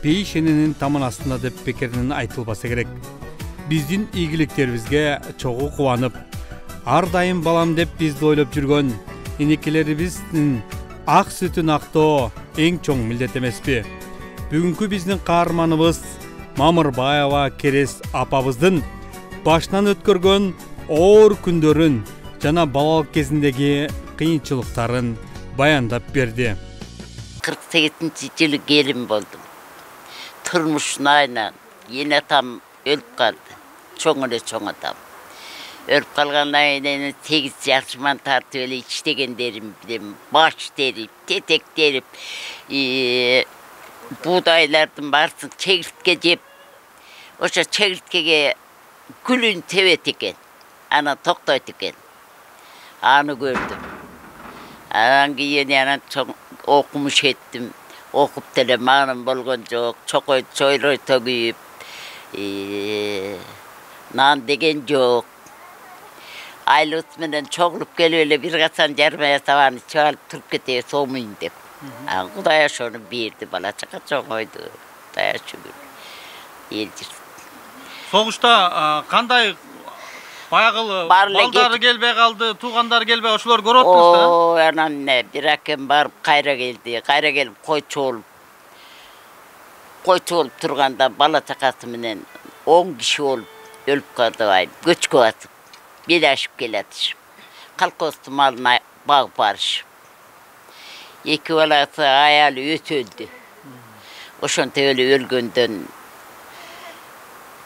бейшененин таман астында деп бекеринен айтылбаса керек. Биздин ийгиликтерибизге чогуу кубанып, ар дайым балам деп бизди ойлоп жүргөн энекелерибиздин ак сүтүн актоо эң чоң милдет эмеспи? Бүгүнкү биздин каарманыбыз Мамырбаева Керез апабыздын башынан өткөргөн оор күндөрүн жана балалык кезиндеги кыйынчылыктарын баяндап берди. 48-жылы келин болдум. Turmuşun aynen. Yine tam ölüp kaldı. Çoğun atam. Ölüp kalgandan sonra 8 yaşıman tartı öyle içtegen derim. Baş derip, tetek derip. Buğdaylardan varsın çekirtke cep. Oşa çekirtkege gülün tevet eken. Ana toktayt eken. Anı gördüm. Hangi yeni çok okumuş ettim. Okup telemanım bolgon çok, çokoy çoyloy toguyup, nan degen çok. Aylıt menen çoğulup geliyor, bir kasan jarmaya savanı çoğalıp turup keteye soğumayın dep. Kudaya şunu birdi, bala çaka çok oydu. Kudaya şükür. Eldir. Soğuşta kanday bayağılı baldары gelbey kaldı, tuğandары gelbey, oşular görüp oturmuş da? Oo, anne, bir hakem barıp kayra geldi. Kayra gelip koy çoğulup turganda bala çakası menen 10 kişi olup ölüp kaldı vay. Göçkü atıp, bir aşıp gelatır. Kalkostu malına bağıp barış. İki balası ayalı öt öldü. Oşonta öyle ölgönden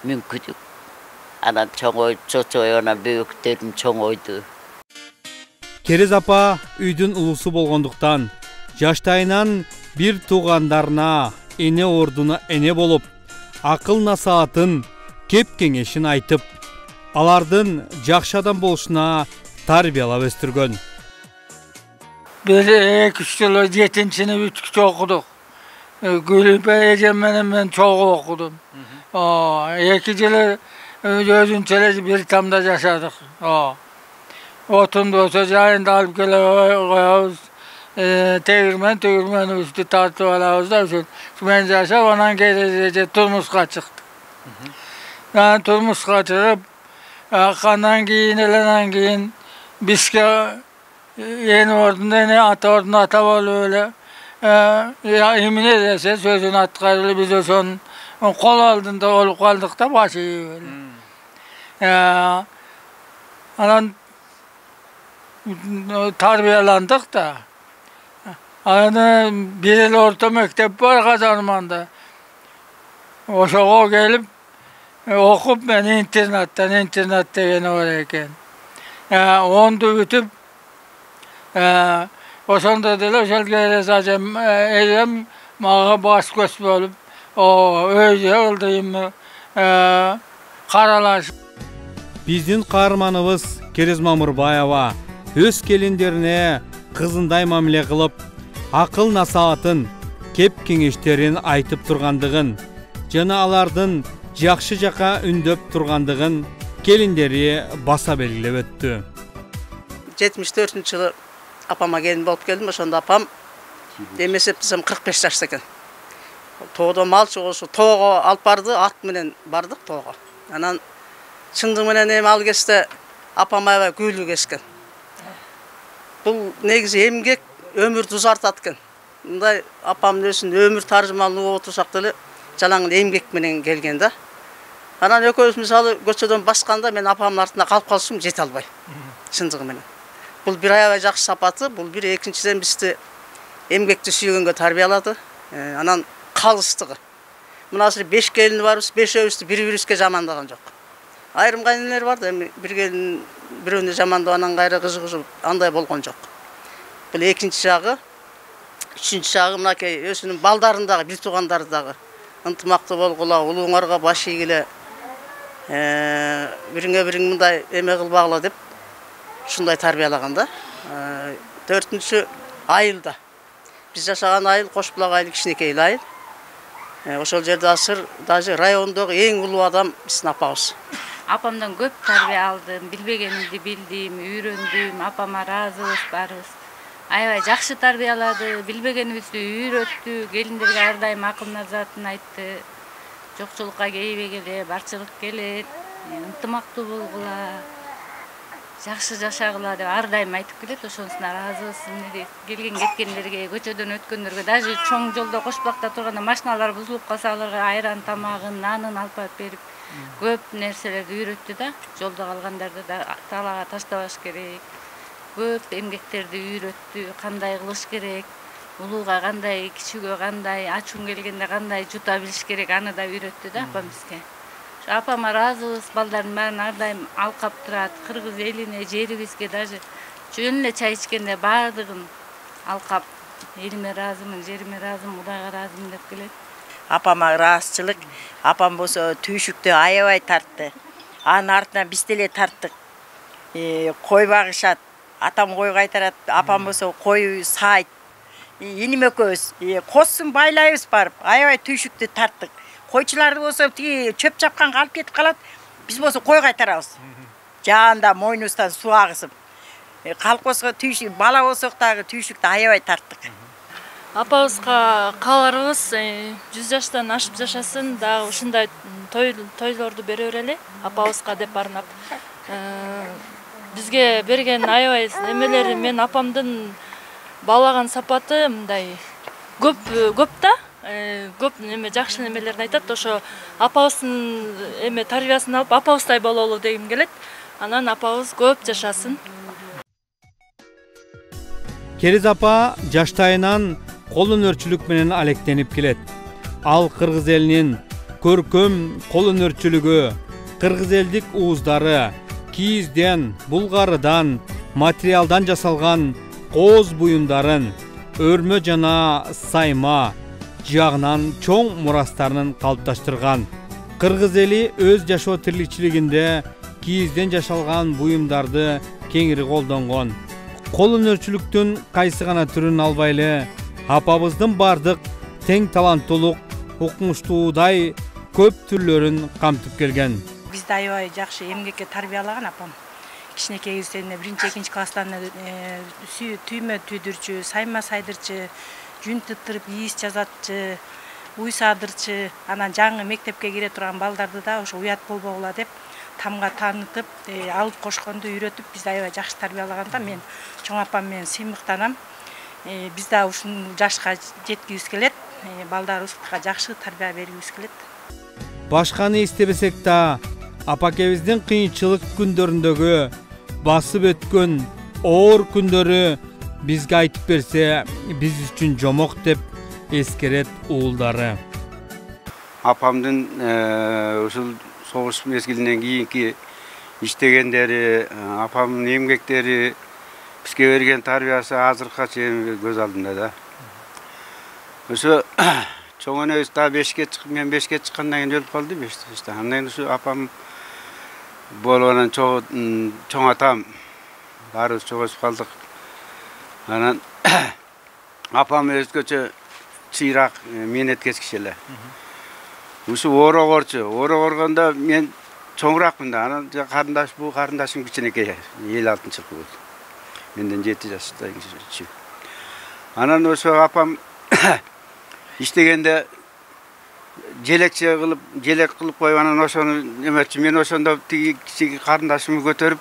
mümkündük. Ana çoğ oydu, çoğu ona büyüklerim çoğ oydu. Kerез апа үйдүн улусу болгондуктан жаштайынан бир туугандарына эне ордуна эне болуп, акыл насаатын, кеп кеңешин айтып, алардын жакшы адам болушуна тарбиялап өстүргөн. Biz 2-3 yıl 7. sınıf 3 kişi okuduk. Gülüp Ecem ben çok okudum. 2 yıl özün çelesi bir tamda yaşadık. Otumda olsa cahinde alıp koyuyoruz. Tegirmen üstü tartı alıyoruz da üçün. Ben yaşa ondan geleceğe turmuşka çıktı. Yani turmuşka çıkıp kandan giyin, biske yeni ordunda ne ata ordunda ata var öyle. Emin ederse sözünü atkarılı biz de son kol aldığında olup kaldık da başı öyle. Anan tarbiyalandık da. Arada bir yıl orta mektep var Kazanman'da. O gelip okup ben internette yeni orayken. Onu bitip o sonunda dediler şöyle geliriz acem eylem mağa baş göz bolup öyle öldüğüm karalaş. Биздин каарманыбыз Керез Мамырбаева өз келиндерине кызындай мамиле кылып, акыл насаатын, кеп кеңештерин айтып тургандыгын жана алардын жакшы жака үндөп тургандыгын келиндери баса белгилеп өттү. 74-жылы апама келин болуп келдим. Ошондо апам демесеп десем 45 жашта экен. Тоодо мал чогусу тоого алып барды, ат менен бардык тоого. Анан чындык менен эми ал кезде апам аябай күйлүү кескен. Бул негизи эмгек өмүрдү узартат экен. Мындай апамдын өзүнүн өмүр таржымалын угуп отурсак деле жалаң эмгек менен келген да. Анан экөөбүз мисалы көчөдөн басканда мен апамдын артына калып калышым жете албай. Чындыгы менен. Бул бир аябай жакшы сапаты, бул бир экинчиден бизди эмгекти сүйгөнгө тарбиялады. Анан калыстыгы. Мынасы 5 келини барбыз, 5өөбүздү бири-бирибизге жамандаган жок. Айрым кайнелер бар да, эми бир келин бирөөнү жамандап анан кайра кызыгышып андай болгон жок. Бул экинчи жагы, үчүнчү жагы мынакей өзүнүн балдарындагы, бир туугандары дагы ынтымактуу болгула, улууңарга баш ийгиле, бириңе-бириң мындай эме кылбагыла деп ушундай тарбиялаган да. 4-чү айылда. Биз жашаган айыл Кошбулак айылы кичинекей айыл. Ошол жерде азыр даже райондогу эң улуу адам биздин апабыз. Апамдан көп тарбия алдым, билбегенимди билдим, үйрөндүм, апама ыраазыбыз, барыбыз. аябай жакшы тарбиялады, билбегенибизди үйрөттү, келиндерге ар дайым акыл назарын айтты. Жокчулукка кейбегиле, барчылык келет, ынтымактуу болгула, жакшы жашагыла деп ар дайым айтып келет. Ошонусуна ыраазыбыз. Келген кеткендерге, көчөдөн өткөндөргө, даже чоң жолдо Кошбулакта турганда машиналар бузулуп калса аларга айран, тамагын, нанын алып барып берип, көп нерселерди үйрөттү да. Жолдо калгандарды да талаага таштабаш керек. Көп эмгектерди үйрөттү, кандай кылыш керек, улууга кандай, кичүүгө кандай, ачуң келгенде кандай жута билиш керек, аны да үйрөттү да апам бизге. Апама ыраазыбыз, балдардын баарын ар дайым алкап турат, кыргыз элине, жерибизге даже жөн эле чай ичкенде баардыгын алкап, элиме ыраазымын, жериме ыраазымын, Кудайга ыраазымын деп келет. Апама ыраазычылык, апам болсо түйшүктү аябай тартты. Анын артынан биз деле тарттык. Кой багышат, атам кой кайтарат, апам болсо кой саайт. Эним экөөбүз козсун байлайбыз барып, аябай түйшүктү тарттык. Койчуларды болсо тиги чөп чапканга алып кетип калат, биз болсо кой кайтарабыз. Жаанда мойнубуздан суу агызып. Калкоско түйшүк, бала болсок дагы түйшүктү аябай тарттык. Апабызга кааларыбыз 100 жаштан ашып жашасын, дагы ушундай тойлорду бере берели апабызга деп арнап. Бизге берген аябай эмелери, мен апамдын баалаган сапаты мындай көп да, көп неме жакшы немелерди айтат. Ошо апабыздын эме тарбиясын алып апабыздай бололу дегим келет. Анан апабыз көп жашасын. Кериз апа жаштайынан кол өнөрчүлүк менен алектенип келет. Ал кыргыз элинин көркөм кол өнөрчүлүгү, кыргыз элдик ууздары, кийизден, булгарыдан, материалдан жасалган кооз буюмдарын, өрмө жана сайма жагынан чоң мурастарын калыпташтырган. Кыргыз эли өз жашоо тиричилигинде кийизден жашалган буюмдарды кеңири колдонгон. Кол өнөрчүлүктүн кайсы гана түрүн албайлы, апабыздын бардык тең таланттуулук, укмуштуудай көп түрлөрүн камтып келген. Бизди аябай жакшы эмгекке тарбиялаган апам. Кичинекей кезинде 1-2 класстан түймө түйдүрчү, сайма сайдырчы, жүн тыттырып ийис жазатчы, уй саадырчы, анан жаңы мектепке кире турган балдарды да ошо уят болбогула деп тамга таанытып, алып кошконду үйрөтүп бизди аябай жакшы тарбиялаганда мен чоң апам менен сыймыктанам. Биз да ушул жашка жеткибиз келет, балдарыбызга жакшы тарбия бергибиз келет. Башканы эстебесек да, апакебиздин кыйынчылык күндөрүндөгү басып өткөн оор күндөрү бизге айтып берсе, биз үчүн жомок деп эскерет уулдары. Апамдын ушул согуш мезгилинен кийинки иштегендери, апамдын эмгектери, бизге берген тарбиясы азыркыга чейин көз алдымда да. Ошо чоң энебиз да 5ке чыгып, мен 5ке чыккандан кийин өлүп калды 5 Андан кийин ушу апам болгондон чоң атам баарыбыз чогулуп калдык. Анан апам өзгөчө чыйрак мээнеткеч киши эле. Ушу орогорчу, орогоргондо мен чоңуракмын да. Анан карындаш, бул карындашым кичинекей, 56-жылкы болду. Менден 7 жаштай кичи. Анан ошо апам иштегенде желек кылып коюп, анан ошону эметчи. Мен ошондо тиги кичи карындашымды көтөрүп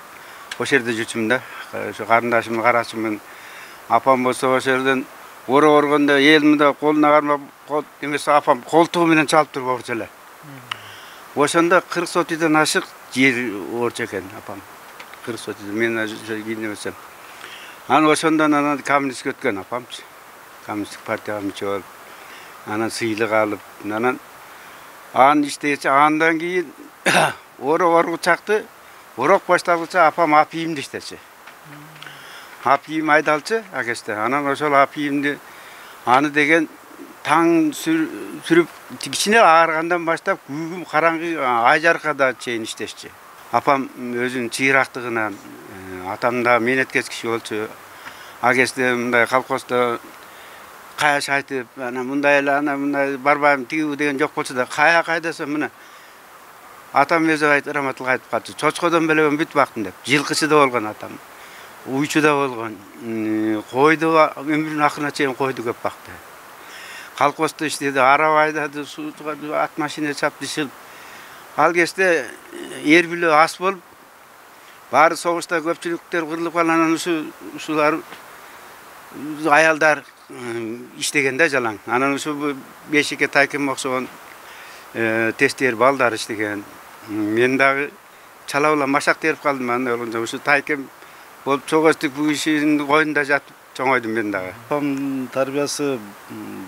ошол жерде жүрчүмүн да. Ошо карындашымды карачымын. Апам болсо ошол жерден орогоргондо элимде колуна кармап, эмес апам колтугу менен чалып туруп орчу эле. Ошондо 40 сотыйдан ашык жер орчу экен апам. 40 сотыйдан мен кийинемесем. Анан ошондон анан коммунистке өткөн апамчы. Коммунисттик партияга мүчө болуп, анан сыйлык алып, анан иштегечи, андан кийин орогоргу чакты, орок башталгыча апам апийимди иштечи. Апийим айдалчы акесте. Анан ошол апийимди аны деген таң сүрүп кичине ааргандан баштап күгүм караңгы айжарка да чейин иштешчи. Апам өзүнүн чыйрактыгынан, атам да мээнеткеч киши болчу. Акесте мындай колхоздо каяш айтып, анан мындай эле, анан мындай барбайм тигүү деген жок болчу да, кайдаса мына атам өзү раматылык айтып калчу. Чочкодон белебен бүт бактым деп. Жылкычы да болгон атам. уйчуда болгон. Койду өмүрүнүн акырына чейин койду көп бакты. Колхозда иштеди, арaba айдады, сууга ат машина чапты ишилип. Ал кезде эр биле ас болуп, баары согушта көпчүлүктөр кырылып калган, ушулар аялдар иштегенде жалаң. Анан ушу бешикке тайкем окшогон тестер балдар иштеген. Мен дагы чалабыла машак терип калдым. Анда ушу тайкем болуп чогостук бул кишинин койунда жатып чоңойдум мен дагы. Апам тарбиясы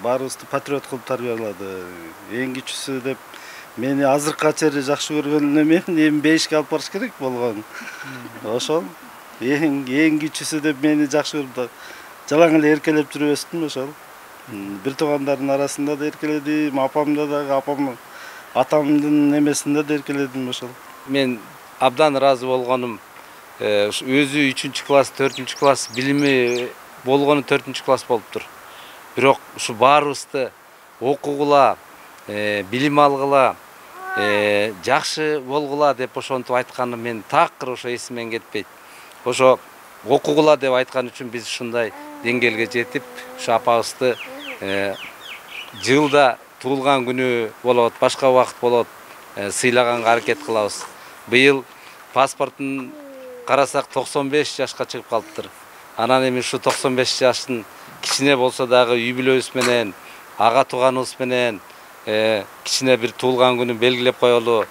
баарыбызды патриот кылып тарбиялады. Эң кичүүсү деп мени азыркыга чейин жакшы көргөн эме эми бейишке алып барыш керек болгон. Ошол эң кичүүсү деп мени жакшы көрүп жалаң эле эркелеп жүрүп өстүм ошол. Бир туугандардын арасында да эркеледим, апамда дагы, апам атамдын эмесинде да эркеледим ошол. Мен абдан ыраазы болгонум. Өзү 3-класс, 4-класс билими болгону 4-класс болуптур. Бирок ушу баарыбызды окугула, билим алгыла, жакшы болгула деп ошентип айтканы мен такыр ошо эсимден кетпейт. Ошо окугула деп айткан үчүн биз ушундай деңгээлге жетип, ушу апабызды жылда туулган күнү болот, башка убакыт болот, сыйлаганга аракет кылабыз. Быйыл паспортун карасак 95 жашка чыгып калыптыр. Анан эми ушу 95 жаштын кичине болсо дагы үй бүлөбүз менен, ага тууганыбыз менен кичине бир туулган күнү белгилеп коелу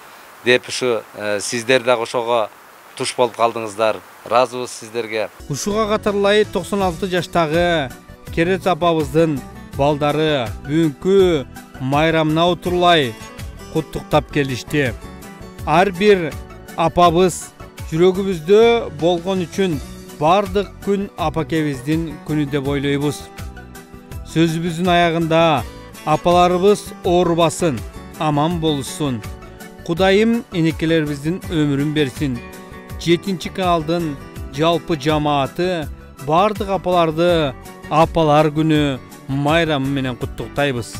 деп ушу сиздер дагы ошого туш болуп калдыңыздар. Ыраазыбыз сиздерге. Ушуга катарлай 96 жаштагы Керет апабыздын балдары бүгүнкү майрамына отурлай куттуктап келишти. Ар бир апабыз жүрөгүбүздө болгон үчүн бардык күн апакебиздин күнү деп ойлойбуз. Сөзүбүздүн аягында апаларыбыз оорубасын, аман болушсун. Кудайым энекелерибиздин өмүрүн берсин. 7-каналдын жалпы жамааты бардык апаларды апалар күнү майрамы менен куттуктайбыз.